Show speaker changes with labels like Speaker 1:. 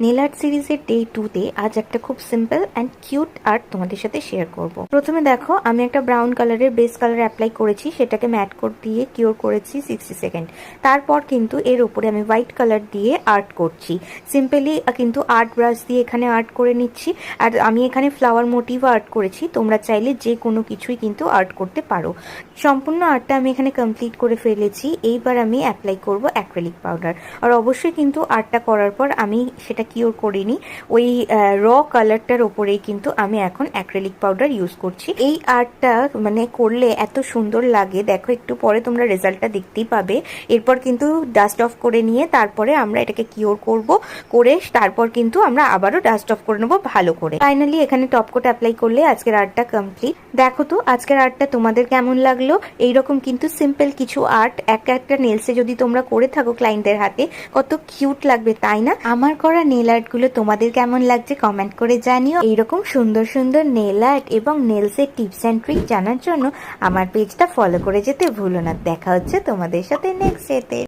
Speaker 1: Nail art সিরিজের day 2 তে আজ একটা খুব সিম্পল অ্যান্ড কিউট আর্ট তোমাদের সাথে শেয়ার করব। প্রথমে দেখো আমি একটা ব্রাউন কালারের বেস কালার অ্যাপ্লাই করেছি, সেটাকে ম্যাট কোট দিয়ে কিওর করেছি 60 সেকেন্ড। তারপর কিন্তু এর উপরে আমি হোয়াইট কালার দিয়ে আর্ট করছি। সিম্পলি কিন্তু আর্ট ব্রাশ দিয়ে এখানে আর্ট করে নিচ্ছি। আর আমি এখানে ফ্লাওয়ার মোটিভ আর্ট করেছি, তোমরা চাইলে যে কোনো কিছুই কিন্তু আর্ট করতে পারো। সম্পূর্ণ আর্টটা আমি এখানে কমপ্লিট করে ফেলেছি। এইবার আমি অ্যাপ্লাই করব অ্যাক্রিলিক পাউডার। আর অবশ্যই কিন্তু আর্টটা করার পর আমি সেটা কিওর করিনি, ওই র কালারটার ওপরেই কিন্তু আমি এখন অ্যাক্রিলিক পাউডার ইউজ করছি। এই আর্টটা মানে করলে এত সুন্দর লাগে, দেখো একটু পরে তোমরা রেজাল্টটা দেখতেই পাবে। এরপর কিন্তু ডাস্ট অফ করে নিয়ে তারপরে আমরা এটাকে কিওর করব, করে তারপর কিন্তু আমরা আবারও ডাস্ট অফ করে নেবো ভালো করে। ফাইনালি এখানে টপ কোট অ্যাপ্লাই করলে আজকের আর্টটা কমপ্লিট। দেখো তো আজকের আর্টটা তোমাদের কেমন লাগলো। এইরকম কিন্তু সিম্পল কিছু আর্ট একটা নেলসে যদি তোমরা করে থাকো ক্লায়েন্টদের হাতে, কত কিউট লাগবে তাই না? আমার করা নেল আর্ট গুলো তোমাদের কেমন লাগছে কমেন্ট করে জানিও। এইরকম সুন্দর সুন্দর নেল আর্ট এবং নেলসের টিপস অ্যান্ড ট্রিক জানার জন্য আমার পেজটা ফলো করে যেতে ভুলো না। দেখা হচ্ছে তোমাদের সাথে নেক্সট ডেতে।